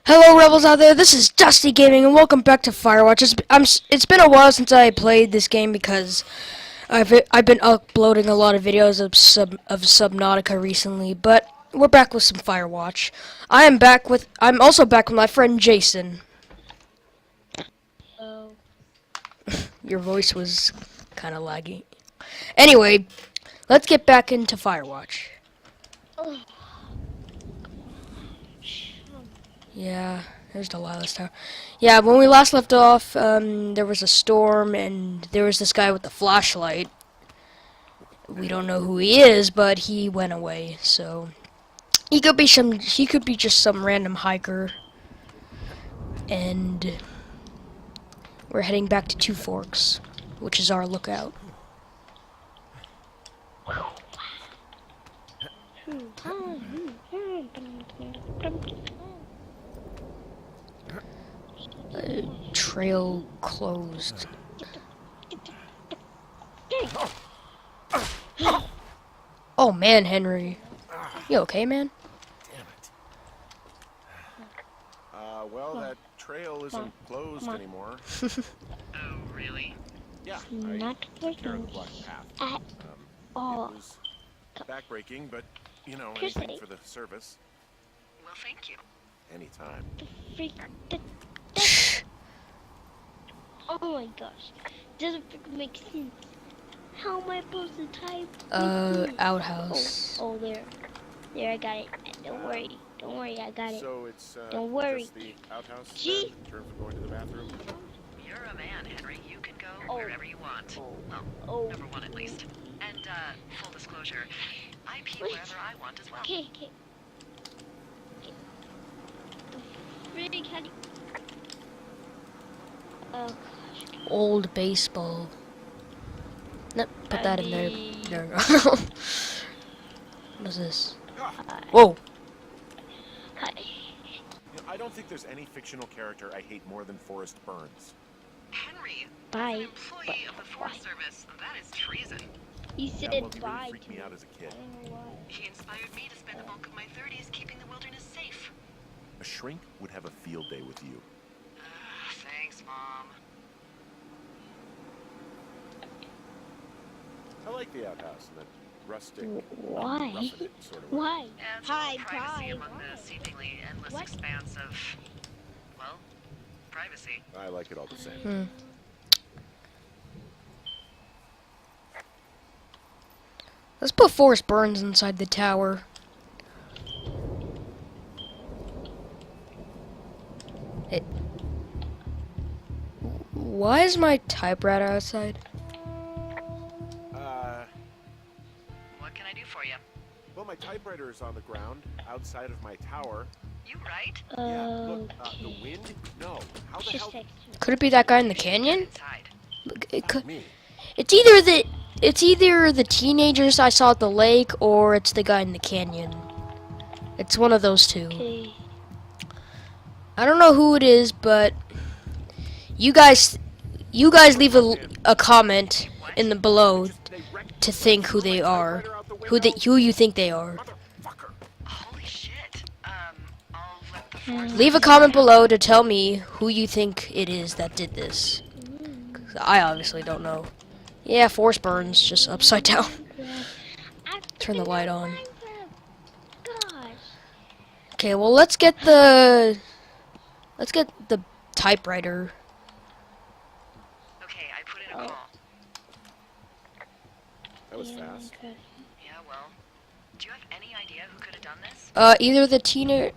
Hello, rebels out there. This is Dusty Gaming, and welcome back to Firewatch. It's been a while since I played this game because I've been uploading a lot of videos of Subnautica recently. But we're back with some Firewatch. I'm also back with my friend Jason. Oh. Your voice was kind of laggy. Anyway, let's get back into Firewatch. Oh. Yeah, there's Delilah's tower. Yeah, when we last left off, there was a storm, and there was this guy with the flashlight. We don't know who he is, but he went away. So he could be just some random hiker. And we're heading back to Two Forks, which is our lookout. Trail closed. Oh man, Henry. You okay, man? Damn it. Well, that trail isn't closed anymore. Oh, really? Yeah, Not I took care of the block path. at all. It was backbreaking, but, you know, Here's anything the- for the service. Well, thank you. Anytime. Freak. Oh my gosh. Doesn't freaking make sense. How am I supposed to type? Outhouse. Oh, there. There, I got it. Don't worry. Don't worry, I got it. So it's, Don't worry. just the outhouse Gee. in terms of going to the bathroom? You're a man, Henry. You can go Oh. wherever you want. Oh. Well, Oh. number one at least. And, full disclosure, I pee Wait. wherever I want as well. Okay. Freak, how do you... Oh gosh. Old baseball. Nope, put that in there. There we go. What is this? Whoa. Hi. You know, I don't think there's any fictional character I hate more than Forrest Burns. Henry, Bye. as an employee of the Forest Service, that is treason. You Yeah, said well, he bye really freaked to me me. out as a I kid. don't know why. He inspired me to spend the bulk of my 30s keeping the wilderness safe. A shrink would have a field day with you. Thanks, Mom. I like the outhouse and that rustic, Why? roughing it sort of way. Why? Yeah, it's Hi, a little privacy bye. among Why? the seemingly endless What? expanse of, well, privacy. I like it all the same. Hmm. Let's put Forrest Burns inside the tower. Why is my typewriter outside? What can I do for you? Well, my typewriter is on the ground outside of my tower. You right? Yeah, look, the Okay. wind? No. How the Just hell? text me. Could it be that guy in the canyon? Inside. It could, Me. it's either the teenagers I saw at the lake or it's the guy in the canyon. It's one of those two. Okay. I don't know who it is, but you guys leave a comment in the below to think who they are, who you think they are. Motherfucker. Holy shit. I'll let the force. Leave a comment below to tell me who you think it is that did this. 'Cause I obviously don't know. Yeah, Forrest Burns just upside down. Turn the light on. Gosh. Okay, well let's get the typewriter. Okay, I put in a call. That was fast. Okay. Yeah, well. Do you have any idea who could have done this? Either the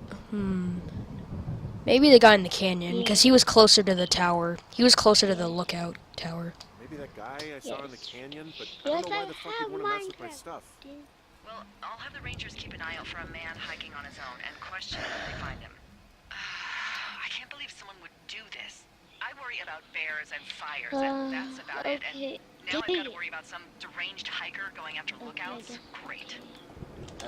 maybe the guy in the canyon, because he was closer to the tower. He was closer to the lookout tower. Maybe that guy I saw in the Yes. canyon, but I Yes, don't know why I the fuck have you'd want to mess with my Minecraft. stuff. Well, I'll have the rangers keep an eye out for a man hiking on his own and question him when they find him. I can't believe someone would do this. I worry about bears and fires, and that's about it. Okay. And now I've got to worry about some deranged hiker going after lookouts. Great.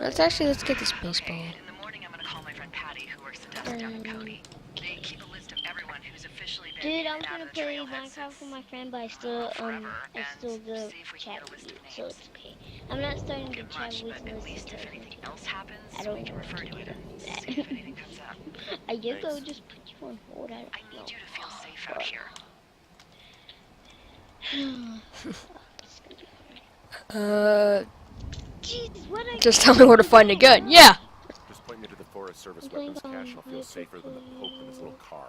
Let's get this baseball. Okay, in the morning I'm gonna call my friend Patty, who works the desk down in Cody. They keep a list of everyone who's officially been Dude, in I'm and out trying to of the play trailhead Minecraft since with my friend, but I still forever, I and still do see if we can chat get a with list you, of so names. it's okay. I'm not starting to Get chat much, with but at least if anything else happens, I don't we can know refer how to to it and do see if anything comes up. I guess I'll Thanks. just put you on hold. I I don't need know. you to feel safe out here. It's gonna be hard. Uh, Jesus, what I just tell me where to find a gun. Yeah. Just point me to the Forest Service I'm going weapons cache, and on I'll feel safer than the Pope in his little car.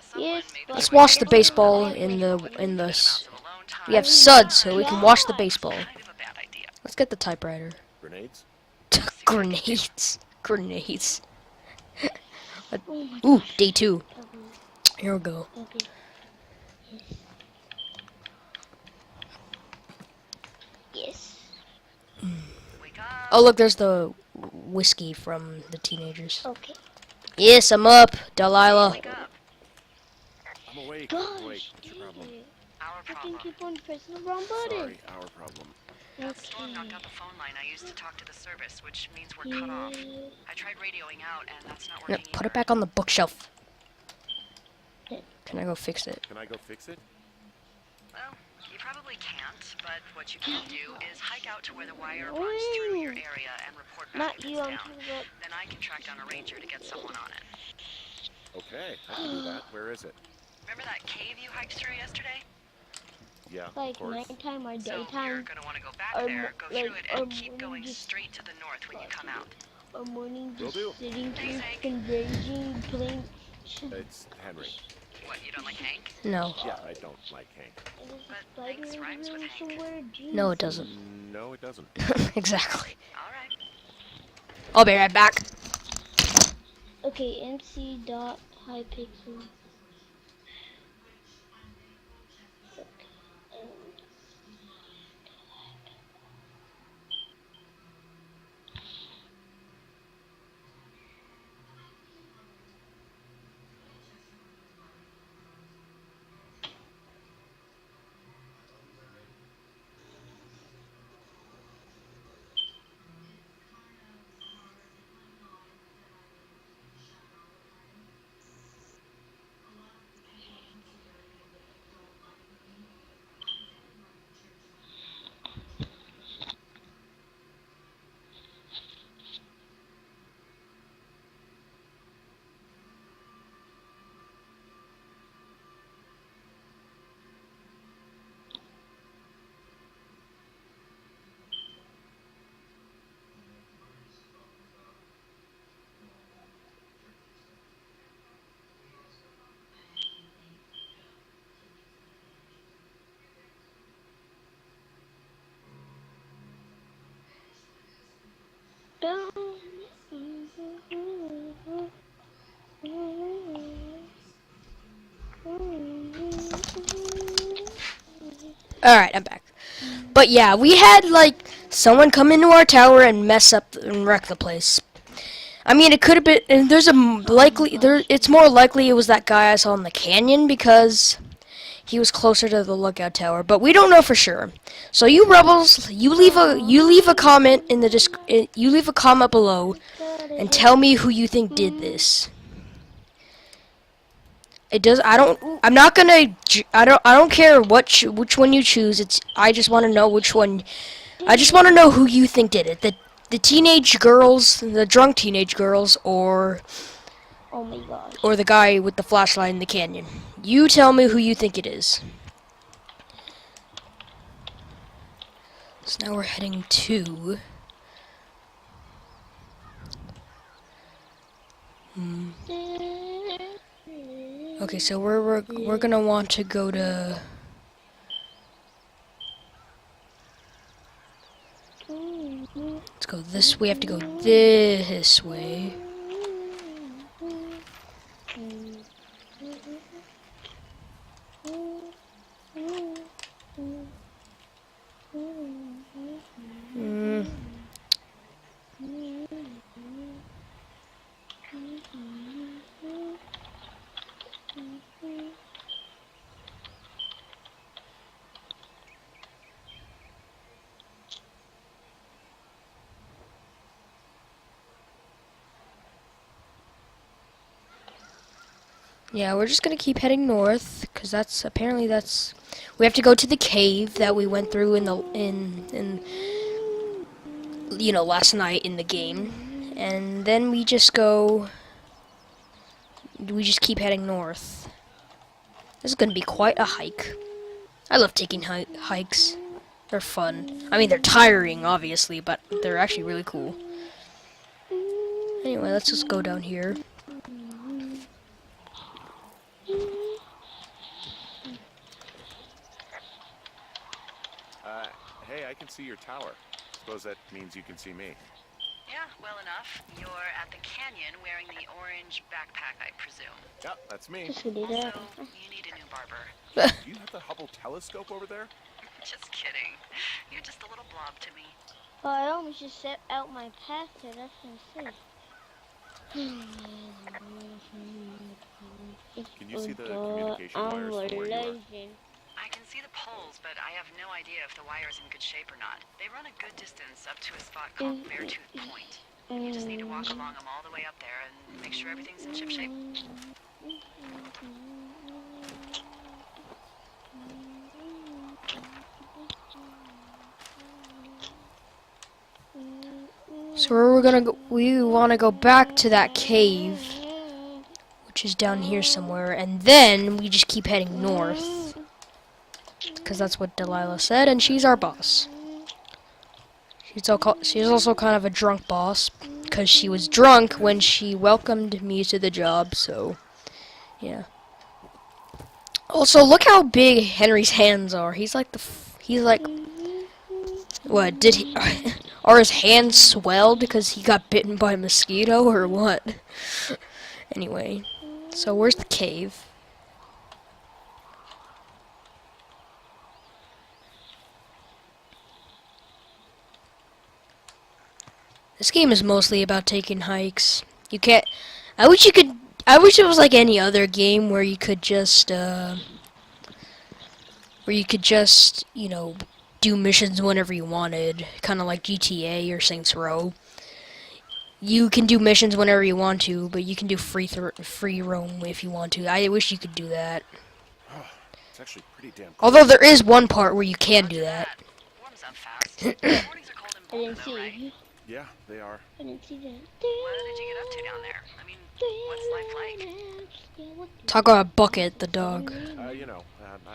Someone Yes, made but Let's their way watch to the the baseball facility in with the good in the. amounts of alone time, We have Oh suds, my so we can watch the God. baseball. kind of a bad idea. Let's get the typewriter. Grenades? Grenades. Grenades. Oh my Ooh, gosh. day 2. Okay. Here we go. Okay. Yes. Yes. Wake up. Oh, look, there's the whiskey from the teenagers. Okay. Yes, I'm up, Delilah. Wake up. I'm awake. Gosh, What's your problem? Our I can problem. keep on pressing the wrong button. Sorry, our problem. That storm Okay. knocked out the phone line I used to talk to the service, which means we're cut off. Yeah. I tried radioing out, and that's not No, working put either. it back on the bookshelf. Can I go fix it? Can I go fix it? Well, you probably can't, but what you can do is hike out to where the wire runs through your area and report back Not if you, it's I'm down. talking about. Then I can track down a ranger to get someone on it. Okay, I can do that. Where is it? Remember that cave you hiked through yesterday? Yeah, of Like course. nighttime or So you're daytime gonna want to go back or there, go like through it, or and keep going just straight to the north when you come out. or morning Will just do. sitting Thanks, here Hank. converging, playing. It's Henry. What, you don't like Hank? No. Yeah, I don't like Hank. And there's a But spider thanks in rhymes the with room Hank. somewhere. No, it Jesus. doesn't. No, it doesn't. Exactly. Alright. I'll be right back. Okay, MC dot high pixel. Alright, I'm back. But yeah, we had like someone come into our tower and mess up and wreck the place. I mean, it could have been. And there's a likely. It's more likely it was that guy I saw in the canyon because he was closer to the lookout tower. But we don't know for sure. So you rebels, you leave a comment in the you leave a comment below and tell me who you think did this. It does. I'm not gonna. I don't care which one you choose. I just want to know which one. I just want to know who you think did it. The teenage girls, the drunk teenage girls, or Oh my gosh. the guy with the flashlight in the canyon. You tell me who you think it is. So now we're heading to. Okay, so we're gonna want to go to. Let's go this. We have to go this way. Mm. Yeah, we're just gonna keep heading north, cause apparently that's We have to go to the cave that we went through in last night in the game, and then we just keep heading north. This is gonna be quite a hike. I love taking hikes. They're fun. I mean, they're tiring, obviously, but they're actually really cool. Anyway, let's just go down here. Hey, I can see your tower. Suppose that means you can see me. Yeah, well enough. You're at the canyon wearing the orange backpack, I presume. Yep, that's me. Just did Also, that. you need a new barber. Do you have the Hubble telescope over there? Just kidding. You're just a little blob to me. Oh, I almost just set out my path there. That's insane. Can you see the communication wires from where you are? I can see the poles, but I have no idea if the wire's in good shape or not. They run a good distance up to a spot called Beartooth Point. You just need to walk along them all the way up there and make sure everything's in ship shape. So we're gonna go. We want to go back to that cave, which is down here somewhere, and then we just keep heading north, because that's what Delilah said, and she's our boss. She's also kind of a drunk boss, because she was drunk when she welcomed me to the job. So, yeah. Also, look how big Henry's hands are. He's like what did he? Are his hands swelled because he got bitten by a mosquito or what? Anyway, so where's the cave? This game is mostly about taking hikes. You can't. I wish you could. I wish it was like any other game where you could just, do missions whenever you wanted, kind of like GTA or Saints Row. You can do missions whenever you want to, but you can do free roam if you want to. I wish you could do that. It's actually pretty damn cool. Although there is one part where you can do that. Warms up fast. Mornings are cold and I Boulder, didn't though, see right? you. Yeah, they are. I didn't see that. What did you get up to down there? I mean, what's life like? Talk about Bucket, the dog. I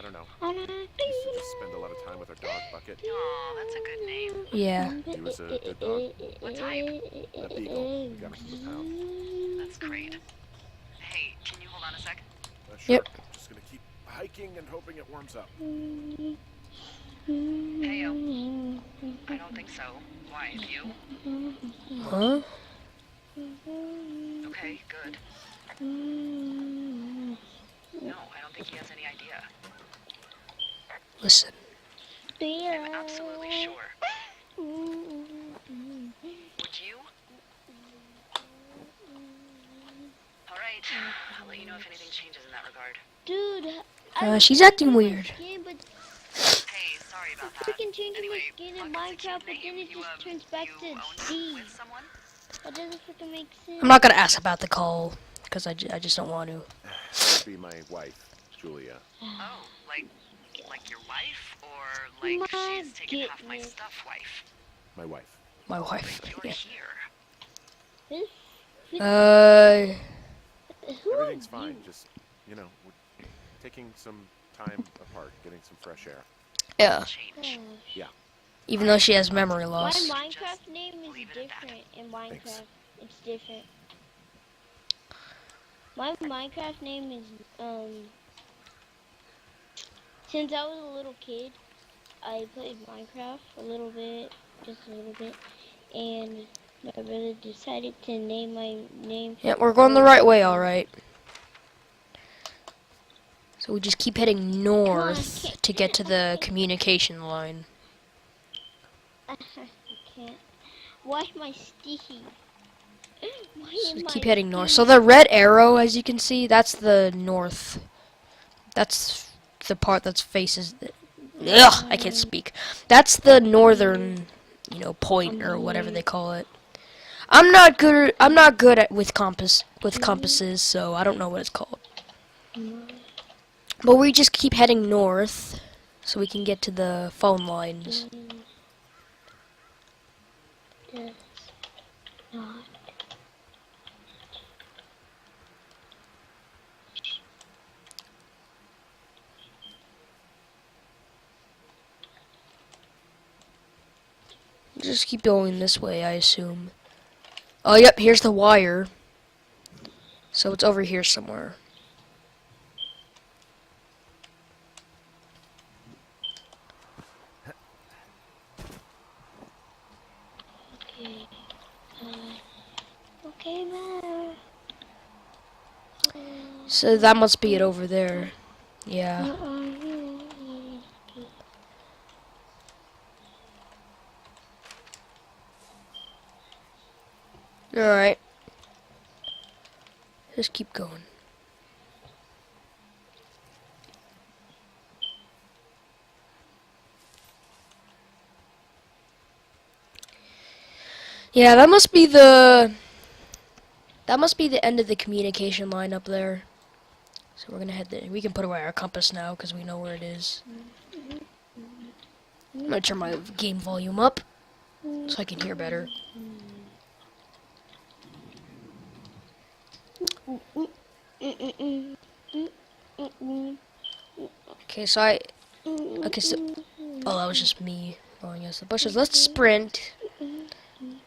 don't know. I used to just spend a lot of time with our dog, Bucket. Aw, that's a good name. Yeah. He was a good dog. What type? A beagle. We got him from the pound. That's great. Hey, can you hold on a sec? Sure. Yep. Just gonna keep hiking and hoping it warms up. Heyo. I don't think so. Why, you? Huh? Okay, good. No, I don't think he has any idea. Listen. I'm absolutely sure. Would you? Alright, I'll let you know if anything changes in that regard. Dude, She's acting weird. Skin, but Hey, sorry about that. freaking changing Anyway, my skin in Bucket's a cute Minecraft, but then name. it You, just turns back you to own it D. with someone? That doesn't freaking make sense. I'm not gonna ask about the call, because I just don't want to. That would be my wife, Julia. Oh, like your wife? Or like My she's taken half my goodness. stuff wife? My wife. My wife. You're Yeah. here. Everything's fine. Just, we're taking some time apart, getting some fresh air. Yeah. Change. Even though she has memory My loss. Minecraft name is leave it at that. different in Minecraft. Thanks. It's different. My Minecraft name is, since I was a little kid, I played Minecraft a little bit, just a little bit, and my brother decided to name my name. Yeah, we're going the right way, alright. So we just keep heading north to get to the communication line. I can't. Why am I sticky? Why So am keep I heading north. sticky? So the red arrow, as you can see, that's the north. That's the part that faces. Ugh, I can't speak. That's the northern, point or whatever they call it. I'm not good at with compasses, so I don't know what it's called. But we just keep heading north. so we can get to the phone lines. Does not. Just keep going this way, I assume. Oh, yep, here's the wire. So it's over here somewhere. Okay. Okay, man. So that must be it over there. Yeah. Alright. Just keep going. Yeah, that must be the end of the communication line up there. So we're gonna head there. We can put away our compass now because we know where it is. I'm gonna turn my game volume up so I can hear better. Okay, so oh, that was just me going against the bushes. Let's sprint,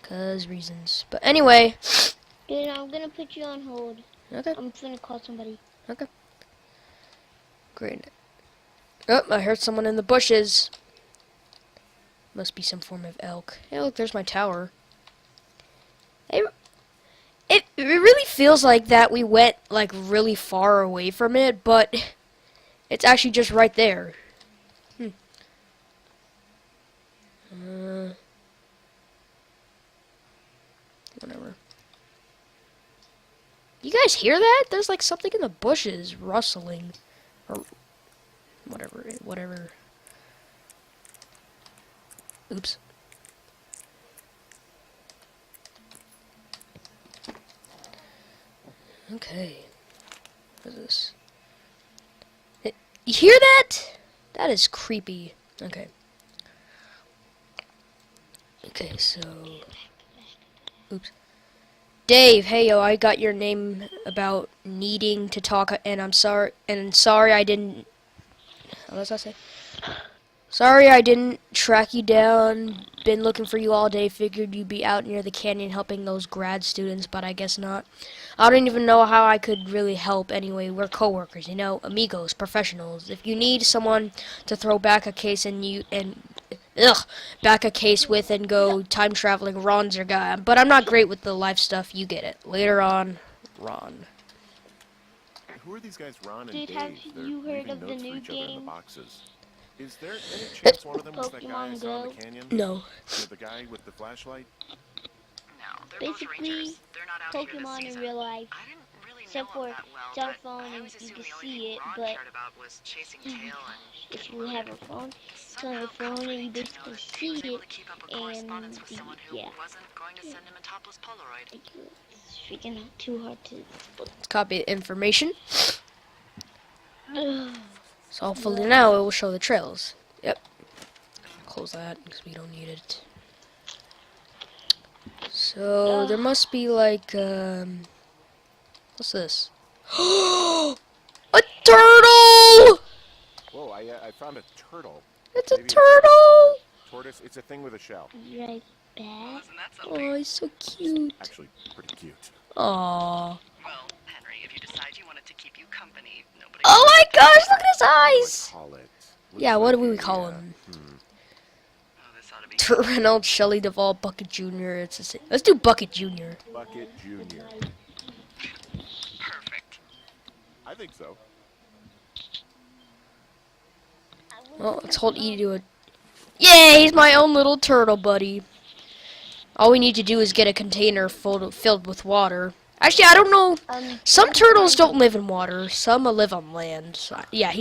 cause reasons. But anyway. Dude, I'm gonna put you on hold. Okay. I'm gonna call somebody. Okay. Great. Oh, I heard someone in the bushes. Must be some form of elk. Hey, look, there's my tower. It really feels like that we went, like, really far away from it, but it's actually just right there. Whatever. You guys hear that? There's, like, something in the bushes rustling. Or whatever. Oops. Okay. What is this? You hear that? That is creepy. Okay. Okay, so... Oops. Dave, hey yo, I got your name about needing to talk, and I'm sorry I didn't... What does that say? Sorry I didn't track you down. Been looking for you all day. Figured you'd be out near the canyon helping those grad students, but I guess not. I don't even know how I could really help anyway. We're coworkers, you know, amigos, professionals. If you need someone to throw back a case back a case with and go time traveling, Ron's your guy. But I'm not great with the life stuff. You get it. Later on, Ron. Who are these guys, Ron and Dude, Dave? have They're you heard leaving of the notes for new each other in the game? boxes. Is there any chance one of them was that guy I Pokemon saw in Go? the canyon? No. The guy with the flashlight? No, they're both Basically, rangers. They're not out here this Pokemon in season. real life. I didn't really Except know for him that well, cell but phone, I and always you assumed can the only see thing it, Ron but cared about was chasing tail and if you have a phone, it's on your phone and you basically see able it, to keep up with and correspondence with someone who yeah, wasn't going to send him a topless Polaroid. it's freaking not too hard to explain. Let's copy the information. Ugh. So hopefully now it will show the trails. Yep. Close that because we don't need it. So there must be like what's this? A turtle! Whoa, I found a turtle. It's a Maybe turtle! Tortoise. It's a thing with a shell. Right back. Isn't that Oh, something? he's so cute. Actually, pretty cute. Aww. Well, Henry, if you decide you wanted to keep you company, nobody... Oh my gosh, look at his What do I eyes! call it? Yeah, Looks what do like we a, call him? Oh, this ought to be... Reynolds, Shelley Duvall, Bucket Jr. It's the same. Let's do Bucket Jr. Bucket Junior. Perfect. I think so. Well, let's hold E to do it. Yay, he's my own little turtle buddy. All we need to do is get a container filled with water. Actually, I don't know. Some turtles don't live in water. Some live on land. So, yeah,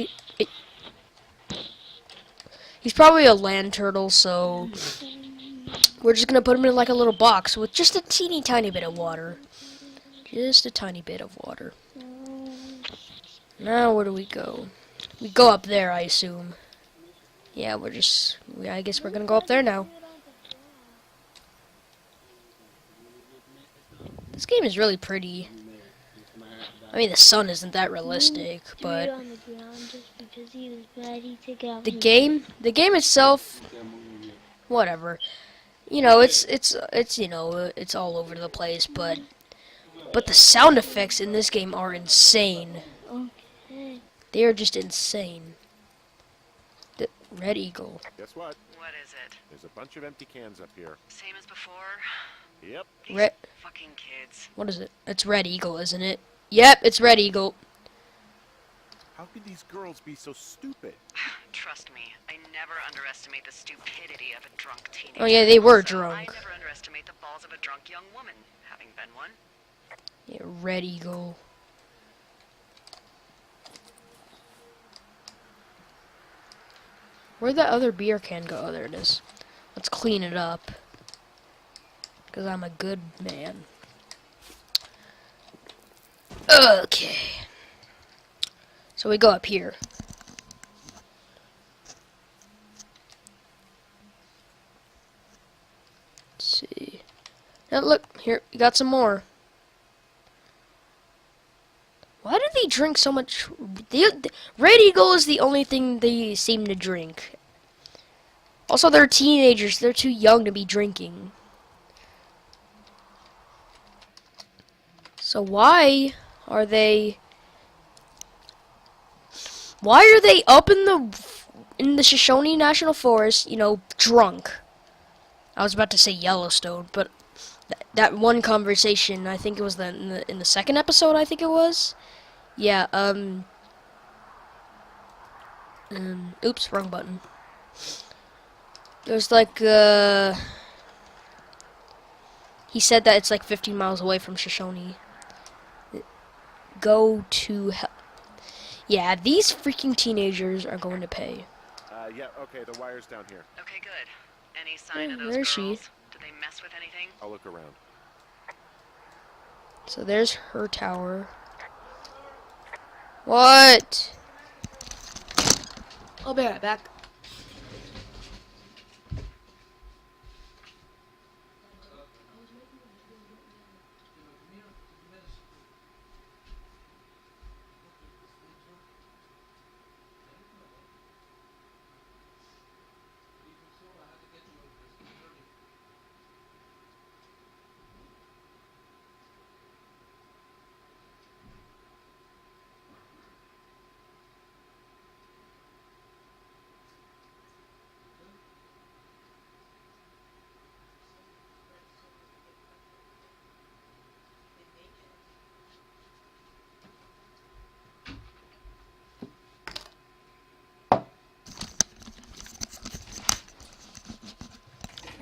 he's probably a land turtle, so we're just gonna put him in like a little box with just a teeny tiny bit of water. Just a tiny bit of water. Now, where do we go? We go up there, I assume. Yeah, I guess we're gonna go up there now. This game is really pretty. I mean, the sun isn't that realistic, Threw it but on the ground just because he was ready to get off the his game itself, whatever. You know, it's all over the place, but the sound effects in this game are insane. Okay. They are just insane. The Red Eagle. Guess what? What is it? There's a bunch of empty cans up here. Same as before? Yep. These Red. fucking kids. What is it? It's Red Eagle, isn't it? Yep, it's Red Eagle. How could these girls be so stupid? Trust me, I never underestimate the stupidity of a drunk teenager. Oh yeah, they were Also, I drunk. never underestimate the balls of a drunk young woman, having been one. Yeah, Red Eagle. Where'd that other beer can go? Oh, there it is. Let's clean it up. Because I'm a good man. Okay. So we go up here. Let's see. Now look, here, you got some more. Why do they drink so much? Red Eagle is the only thing they seem to drink. Also, they're teenagers. They're too young to be drinking. So why are they up in the Shoshone National Forest, you know, drunk? I was about to say Yellowstone, but that one conversation, I think it was in the second episode, I think it was. Yeah, oops, wrong button. There's like, he said that it's like 15 miles away from Shoshone. Go to hell. Yeah, these freaking teenagers are going to pay. Yeah, okay, the wire's down here. Okay, good. Any sign of those Where is girls? she? Did they mess with anything? I'll look around. So there's her tower. What? I'll be right back.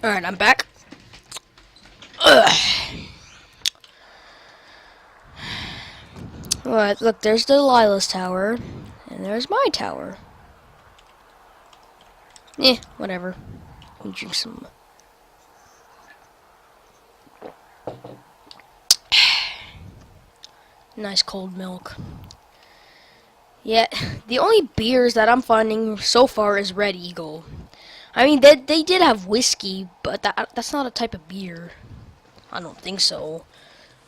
Alright, I'm back. Ugh. Alright, look, there's Delilah's tower, and there's my tower. Whatever. Let me drink some. Nice cold milk. Yeah, the only beers that I'm finding so far is Red Eagle. I mean, they did have whiskey, but that's not a type of beer. I don't think so.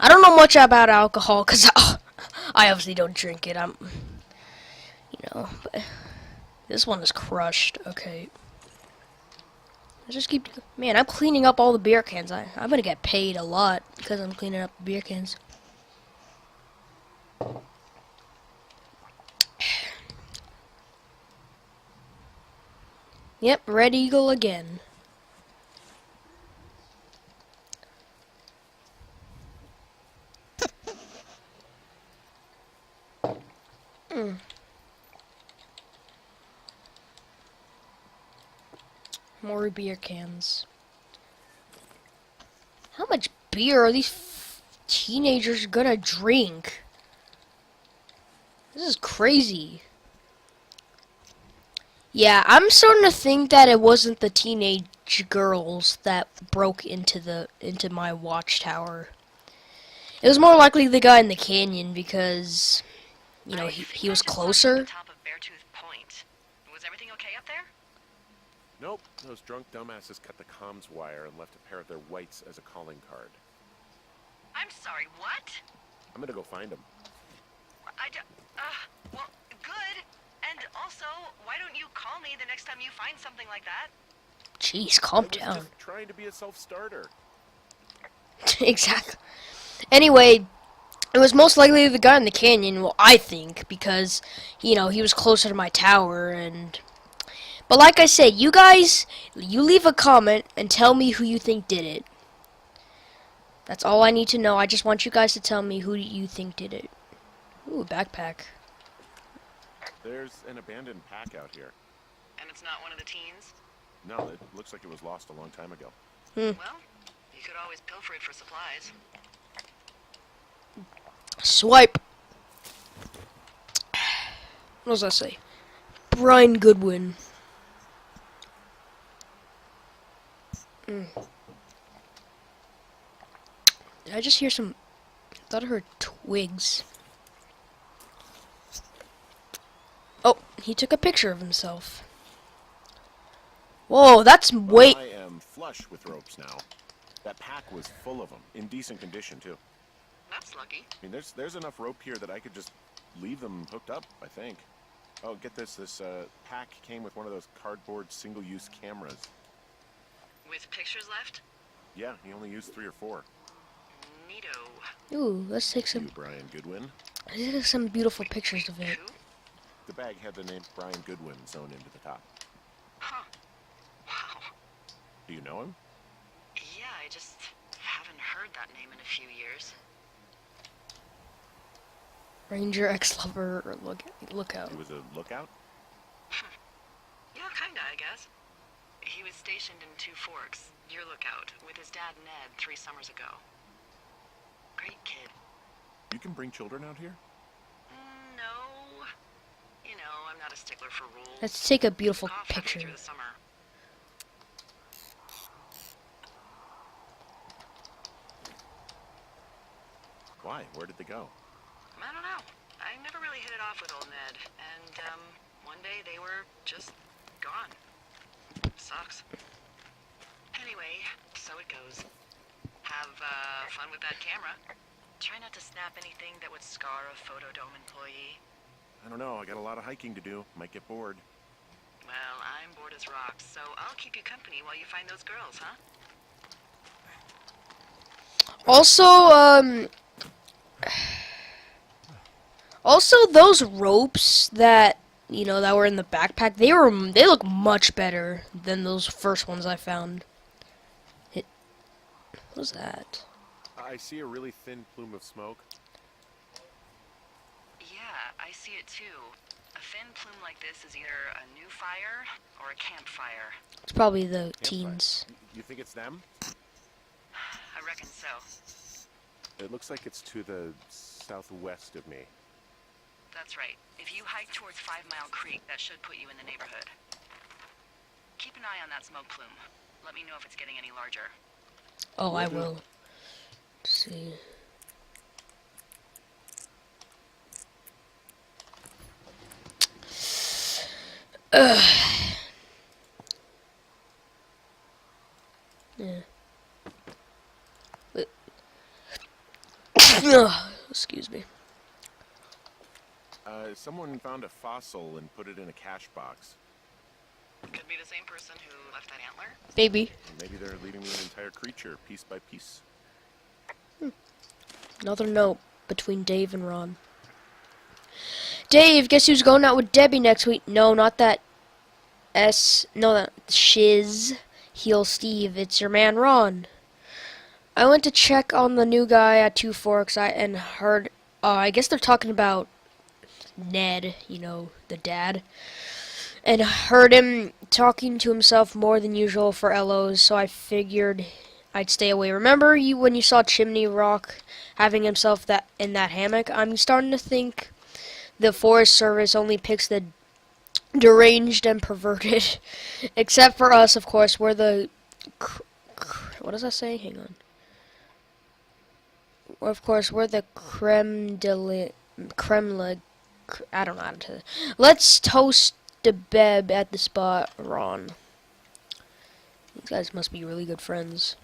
I don't know much about alcohol, because I obviously don't drink it. But this one is crushed. Okay. I just keep, man, I'm cleaning up all the beer cans. I'm gonna get paid a lot because I'm cleaning up the beer cans. Yep, Red Eagle again. More beer cans. How much beer are these teenagers gonna drink? This is crazy. Yeah, I'm starting to think that it wasn't the teenage girls that broke into my watchtower. It was more likely the guy in the canyon because, you know, he was closer. Top of Beartooth Point. Was everything okay up there? Nope, those drunk dumbasses cut the comms wire and left a pair of their whites as a calling card. I'm sorry, what? I'm gonna go find them. Well, good. And also, why don't you call me the next time you find something like that? Jeez, calm I was down. just trying to be a self-starter. Exactly. Anyway, it was most likely the guy in the canyon, well, I think, because, you know, he was closer to my tower, and... But like I said, you guys, you leave a comment and tell me who you think did it. That's all I need to know. I just want you guys to tell me who you think did it. Ooh, backpack. There's an abandoned pack out here. And it's not one of the teens? No, it looks like it was lost a long time ago. Well, you could always pilfer it for supplies. Swipe. What does that say? Brian Goodwin. Did I just hear some... I thought I heard twigs. Oh, he took a picture of himself. Whoa, that's way... I am flush with ropes now. That pack was full of them, in decent condition too. That's lucky. I mean, there's enough rope here that I could just leave them hooked up, I think. Oh, get this. This pack came with one of those cardboard single-use cameras. With pictures left? Yeah, he only used 3 or 4. Neato. Ooh, let's take You, some... Brian Goodwin. Let's take some beautiful pictures of it. Who? The bag had the name Brian Goodwin sewn into the top. Huh. Wow. Do you know him? Yeah, I just haven't heard that name in a few years. Ranger ex-lover or lookout. He was a lookout? Yeah, kinda, I guess. He was stationed in Two Forks, your lookout, with his dad Ned 3 summers ago. Great kid. You can bring children out here? No. You know, I'm not a stickler for rules. Let's take a beautiful Off halfway picture. through the summer. Why? Where did they go? I don't know. I never really hit it off with old Ned, and one day they were just gone. Sucks. Anyway, so it goes. Have fun with that camera. Try not to snap anything that would scar a Photodome employee. I don't know. I got a lot of hiking to do. Might get bored. Well, I'm bored as rocks, so I'll keep you company while you find those girls, huh? Also, those ropes that, you know, that were in the backpack, they look much better than those first ones I found. What was that? I see a really thin plume of smoke. Yeah, I see it too. A thin plume like this is either a new fire or a campfire. It's probably the Campfire. teens. You think it's them? I reckon so. It looks like it's to the southwest of me. That's right. If you hike towards 5 Mile Creek, that should put you in the neighborhood. Keep an eye on that smoke plume. Let me know if it's getting any larger. Oh, I Will do. will. Let's see. Yeah. Excuse me. Someone found a fossil and put it in a cache box. Could be the same person who left that antler. Baby. Maybe they're leaving me an entire creature, piece by piece. Another note between Dave and Ron. Dave, guess who's going out with Debbie next week? No, not that no, that Shiz. Heel Steve. It's your man Ron. I went to check on the new guy at Two Forks and heard, I guess they're talking about Ned, you know, the dad. And heard him talking to himself more than usual for LOs, so I figured I'd stay away. Remember you when you saw Chimney Rock having himself in that hammock? I'm starting to think the Forest Service only picks the deranged and perverted. Except for us, of course. We're the... what does that say? Hang on. Of course, we're the creme de la... I don't know how to... Let's toast the Beb at the spot, Ron. These guys must be really good friends.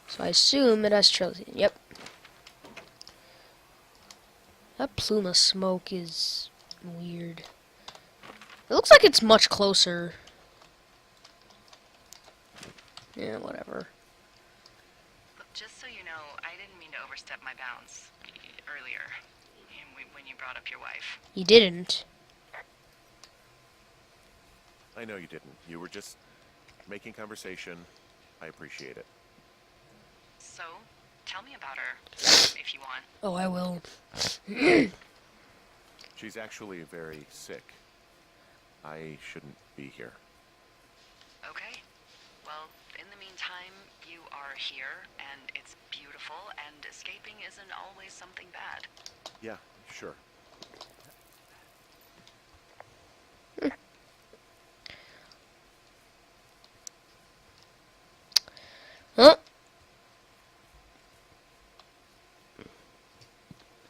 So I assume it has trails. Yep. That plume of smoke is weird. It looks like it's much closer. Yeah, whatever. Look, just so you know, I didn't mean to overstep my bounds earlier when you brought up your wife. You didn't. I know you didn't. You were just making conversation. I appreciate it. So, tell me about her, if you want. Oh, I will. She's actually very sick. I shouldn't be here. Okay. Well, in the meantime, you are here, and it's beautiful, and escaping isn't always something bad. Yeah, sure. Huh?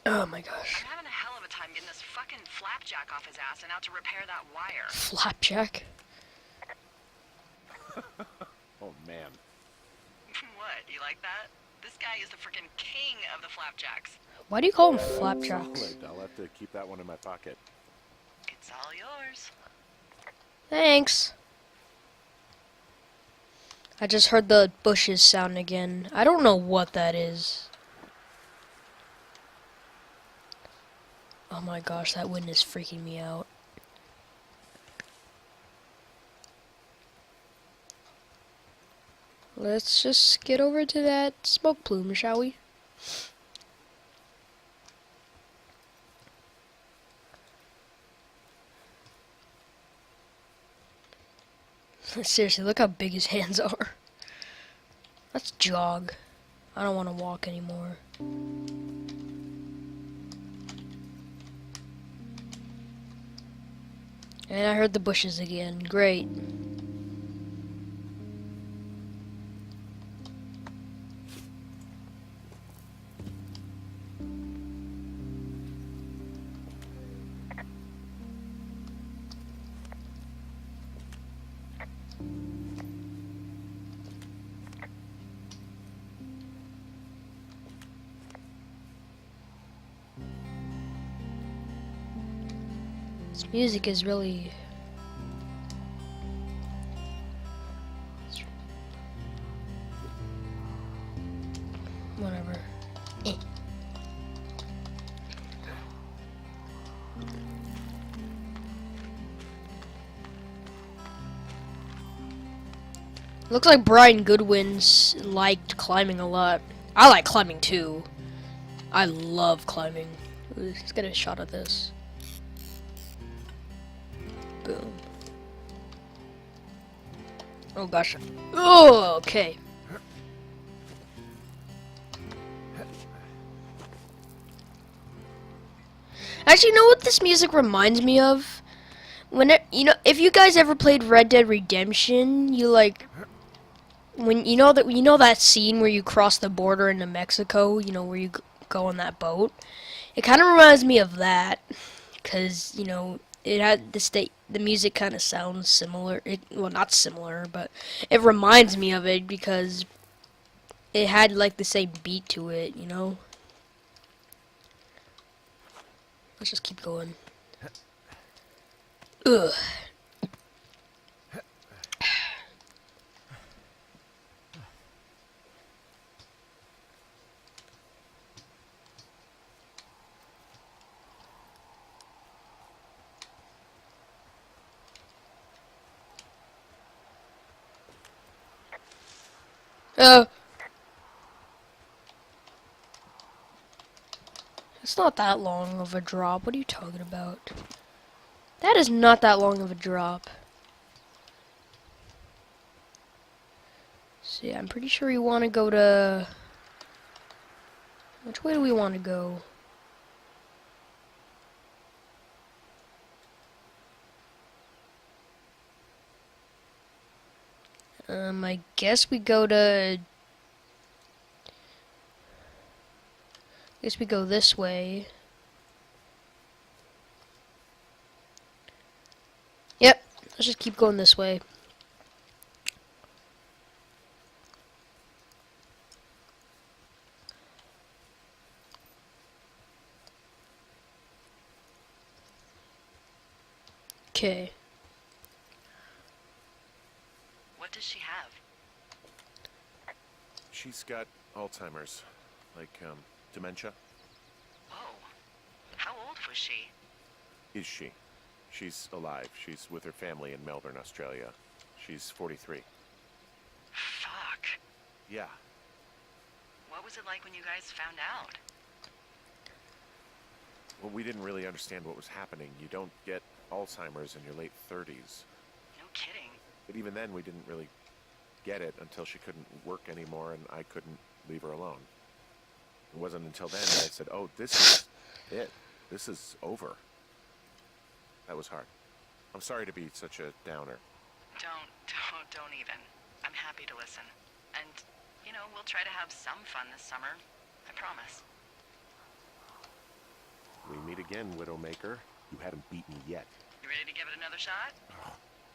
Oh my gosh. I'm having a hell of a time getting this fucking flapjack off his ass and out to repair that wire. Flapjack? Oh, man. What, you like that? This guy is the freaking king of the flapjacks. Why do you call them flapjacks? Solid. I'll have to keep that one in my pocket. It's all yours. Thanks. I just heard the bushes sound again. I don't know what that is. Oh my gosh, that wind is freaking me out. Let's just get over to that smoke plume, shall we? Seriously, look how big his hands are. Let's jog. I don't want to walk anymore. And I heard the bushes again. Great. This music is really... whatever. Eh. Looks like Brian Goodwin's liked climbing a lot. I like climbing too. I love climbing. Let's get a shot of this. Boom. Oh gosh. Oh, okay. Actually, you know what this music reminds me of? When it, you know, if you guys ever played Red Dead Redemption, you like when you know that scene where you cross the border into Mexico, you know, where you go on that boat. It kind of reminds me of that, cause you know it had the music kind of sounds similar. Well, not similar, but it reminds me of it because it had like the same beat to it, you know. Let's just keep going. Ugh. It's not that long of a drop. What are you talking about? That is not that long of a drop. So yeah, I'm pretty sure we want to go to... Which way do we want to go? I guess we go to... I guess we go this way. Yep, Let's just keep going this way. Okay. What does she have? She's got Alzheimer's, like dementia. Whoa. How old was she? Is she? She's alive. She's with her family in Melbourne, Australia. She's 43. Fuck. Yeah. What was it like when you guys found out? Well, we didn't really understand what was happening. You don't get Alzheimer's in your late 30s. No kidding. But even then, we didn't really get it until she couldn't work anymore and I couldn't leave her alone. It wasn't until then that I said, oh, this is it. This is over. That was hard. I'm sorry to be such a downer. Don't even. I'm happy to listen. And, you know, we'll try to have some fun this summer. I promise. We meet again, Widowmaker. You haven't beat me yet. You ready to give it another shot?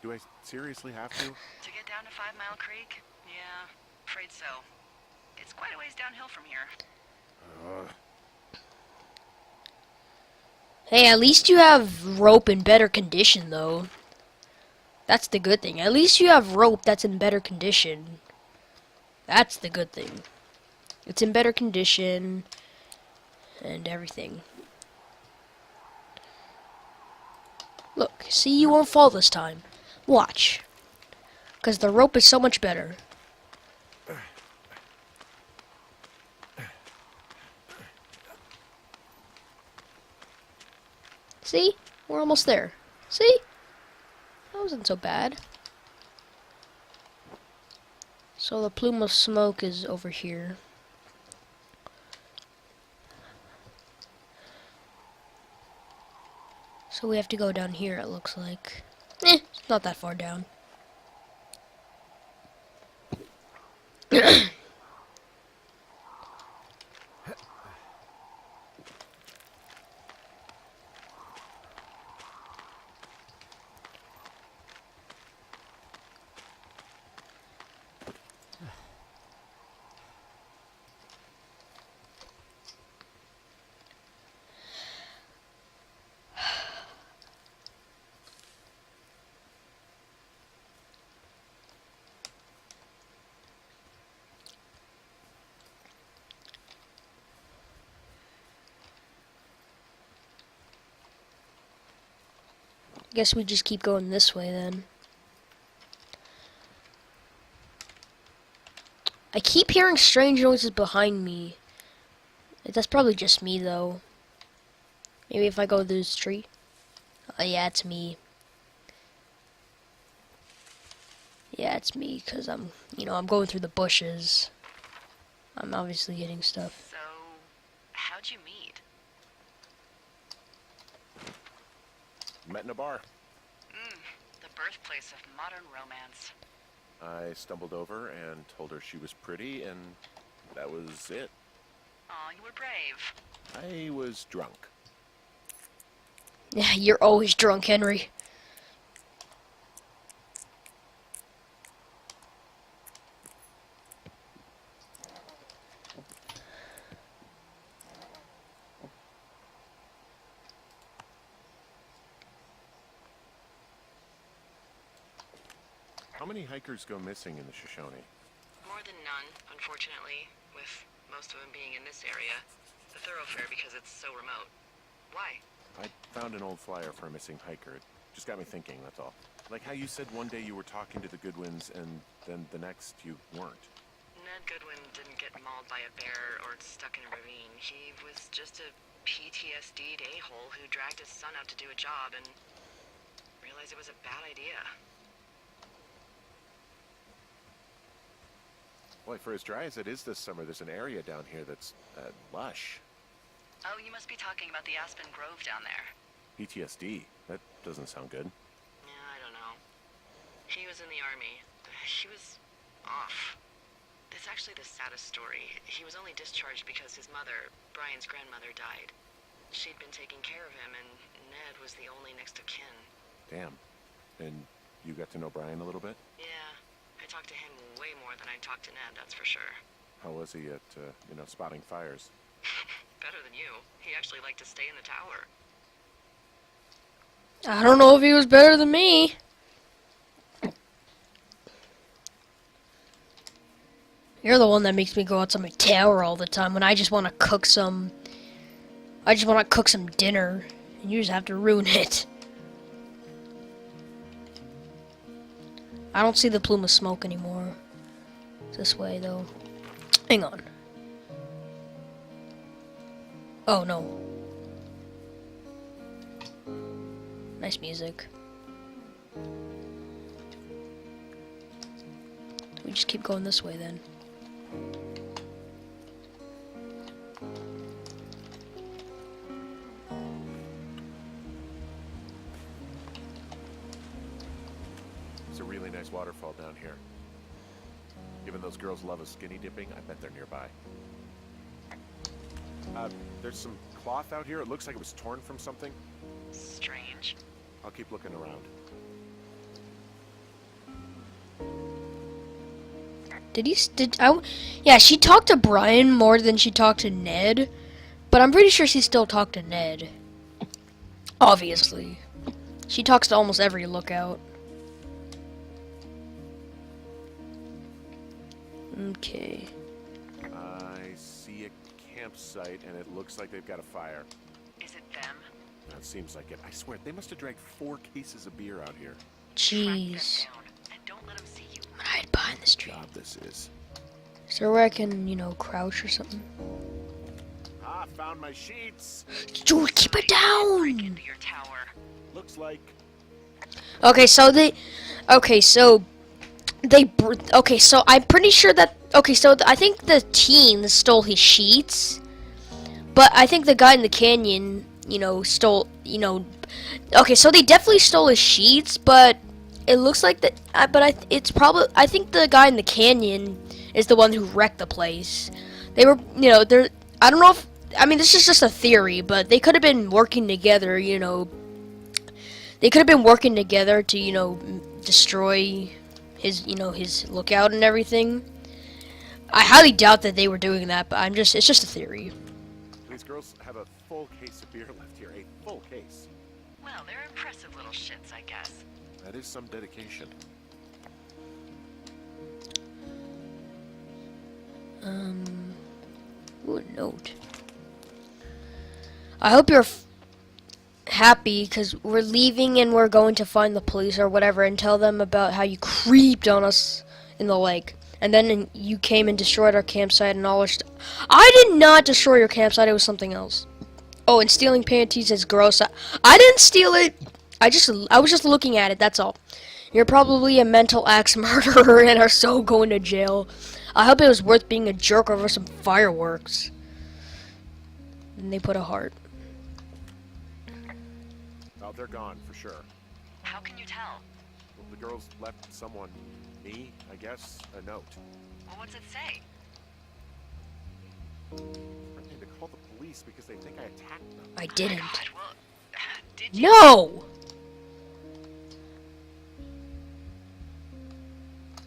Do I seriously have to? To get down to 5 Mile Creek? Yeah, afraid so. It's quite a ways downhill from here. Hey, at least you have rope in better condition, though. That's the good thing. At least you have rope that's in better condition. That's the good thing. It's in better condition and everything. Look, see, you won't fall this time. Watch. Because the rope is so much better. See? We're almost there. See? That wasn't so bad. So the plume of smoke is over here. So we have to go down here, it looks like. It's not that far down. Guess we just keep going this way then. I keep hearing strange noises behind me. That's probably just me though. Maybe if I go through this tree. Oh yeah, it's me. Yeah, it's me because I'm going through the bushes. I'm obviously hitting stuff. So, how'd you meet? Met in a bar. The birthplace of modern romance. I stumbled over and told her she was pretty, and that was it. Aw, you were brave. I was drunk. Yeah, you're always drunk, Henry. How many hikers go missing in the Shoshone? More than none, unfortunately, with most of them being in this area. The thoroughfare because it's so remote. Why? I found an old flyer for a missing hiker. It just got me thinking, that's all. Like how you said one day you were talking to the Goodwins and then the next you weren't. Ned Goodwin didn't get mauled by a bear or stuck in a ravine. He was just a PTSD'd a-hole who dragged his son out to do a job and realized it was a bad idea. Boy, for as dry as it is this summer, there's an area down here that's lush. Oh, you must be talking about the Aspen Grove down there. PTSD? That doesn't sound good. Yeah, I don't know. He was in the army. He was off. It's actually the saddest story. He was only discharged because his mother, Brian's grandmother, died. She'd been taking care of him, and Ned was the only next of kin. Damn. And You got to know Brian a little bit? Yeah, I talked to him way more than I talked to Ned, that's for sure. How was he at, spotting fires? Better than you. He actually liked to stay in the tower. I don't know if he was better than me. You're the one that makes me go outside my tower all the time when I just want to cook some. I just want to cook some dinner, and you just have to ruin it. I don't see the plume of smoke anymore. It's this way, though. Hang on. Oh, no. Nice music. We just keep going this way, then. It's a really nice waterfall down here. Given those girls love a skinny dipping, I bet they're nearby. There's some cloth out here. It looks like it was torn from something. Strange. I'll keep looking around. Yeah, she talked to Brian more than she talked to Ned, but I'm pretty sure she still talked to Ned. Obviously. She talks to almost every lookout. Okay. I see a campsite, and it looks like they've got a fire. Is it them? That seems like it. I swear, they must have dragged 4 cases of beer out here. Jeez. Track them down, and don't let them see you. I'm gonna hide behind this tree. God, this is. Is there where I can, crouch or something? Ah, found my sheets. Dude, keep it Break down! into your tower. Looks like. Okay, so I'm pretty sure that, I think the teen stole his sheets, but I think the guy in the canyon, stole, okay, so they definitely stole his sheets, but it looks like that, I think the guy in the canyon is the one who wrecked the place. They were, I don't know if, this is just a theory, but they could have been working together, they could have been working together to, destroy his lookout and everything. I highly doubt that they were doing that, but it's just a theory. These girls have a full case of beer left here. A full case. Well, they're impressive little shits, I guess. That is some dedication. Ooh, a note. I hope you're happy because we're leaving and we're going to find the police or whatever and tell them about how you creeped on us in the lake. And then you came and destroyed our campsite and all our stuff. I did not destroy your campsite, it was something else. Oh, and stealing panties is gross. I didn't steal it. I was just looking at it, that's all. You're probably a mental axe murderer and are so going to jail. I hope it was worth being a jerk over some fireworks. And they put a heart. Oh, they're gone for sure. How can you tell? Well, the girls left someone, me, I guess, a note. Well, what's it say? Threatening to call the police because they think I attacked them. I didn't. God, well, did you? No!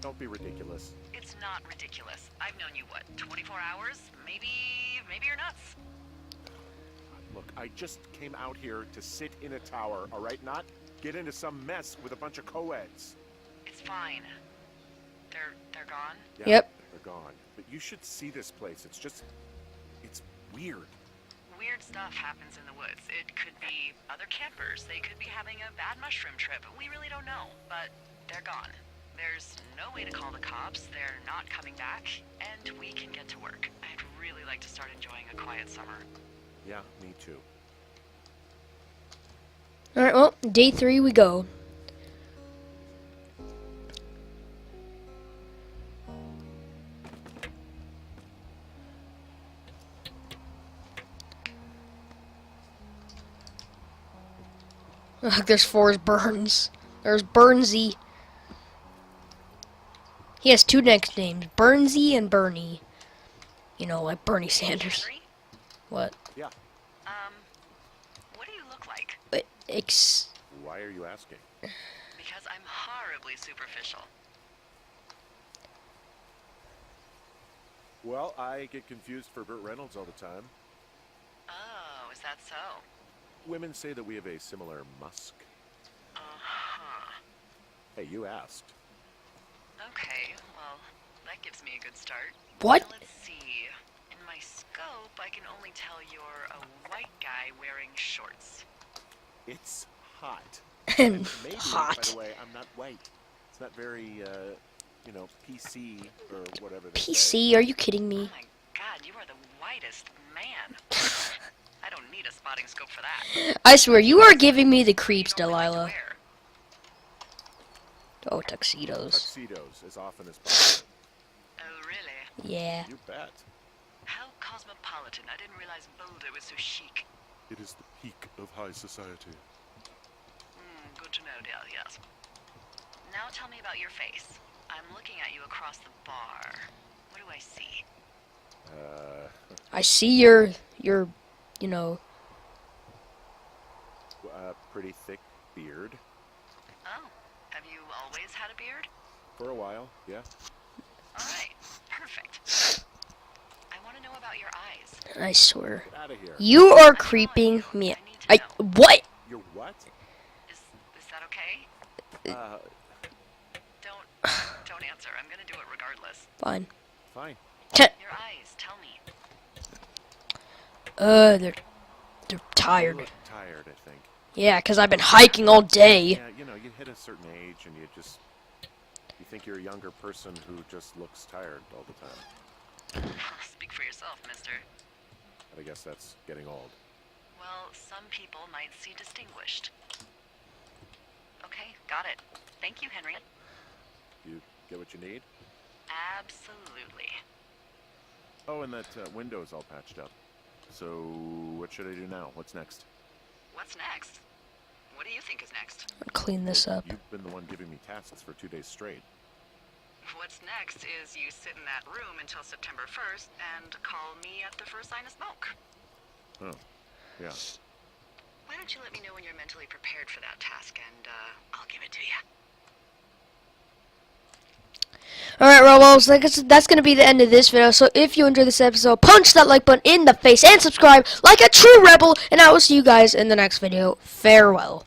Don't be ridiculous. It's not ridiculous. I've known you, what, 24 hours? Maybe you're nuts. Look, I just came out here to sit in a tower, all right? Not get into some mess with a bunch of co-eds. It's fine. They're gone? Yeah, Yep. they're gone. But you should see this place. It's weird. Weird stuff happens in the woods. It could be other campers. They could be having a bad mushroom trip. We really don't know, but they're gone. There's no way to call the cops. They're not coming back, and we can get to work. I'd really like to start enjoying a quiet summer. Yeah, me too. Alright, well, day 3 we go. There's 4 Burns. There's Burnsy. He has 2 nicknames, Burnsy and Bernie. Like Bernie Sanders. Henry? What? Yeah. What do you look like? But Why are you asking? because I'm horribly superficial. Well, I get confused for Burt Reynolds all the time. Oh, is that so? Women say that we have a similar musk. Uh-huh. Hey, you asked. Okay, well, that gives me a good start. What? Now let's see. In my scope, I can only tell you're a white guy wearing shorts. It's hot. And Maybe, by hot. the way, I'm not white. It's not very, PC or whatever they say. PC? Are you kidding Oh me? my god, you are the whitest man. I don't need a spotting scope for that. I swear, you are giving me the What do you creeps, normally like to Delilah. wear? Oh, tuxedos. Tuxedos as often as possible. Oh, really? Yeah. You bet. How cosmopolitan. I didn't realize Boulder was so chic. It is the peak of high society. Good to know, dear, yes. Now tell me about your face. I'm looking at you across the bar. What do I see? I see your, you know, Pretty thick beard. Oh, have you always had a beard? For a while, yeah. Alright, perfect. I want to know about your eyes. I swear. Get out of here. You are creeping me. What? You're what? Is that okay? Don't answer. I'm gonna do it regardless. Fine. Fine. Your eyes, tell me. They're You tired. look tired, I think. Yeah, 'cause I've been hiking all day. Yeah, you hit a certain age and you think you're a younger person who just looks tired all the time. Speak for yourself, mister. But I guess that's getting old. Well, some people might see distinguished. Okay, got it. Thank you, Henry. You get what you need? Absolutely. Oh, and that window's all patched up. So, what should I do now? What's next? What's next? What do you think is next? Clean this up. You've been the one giving me tasks for 2 days straight. What's next is you sit in that room until September 1st and call me at the first sign of smoke. Oh, yeah. Why don't you let me know when you're mentally prepared for that task and I'll give it to you. Alright, well, that's going to be the end of this video. So if you enjoyed this episode, punch that like button in the face and subscribe like a true rebel. And I will see you guys in the next video. Farewell.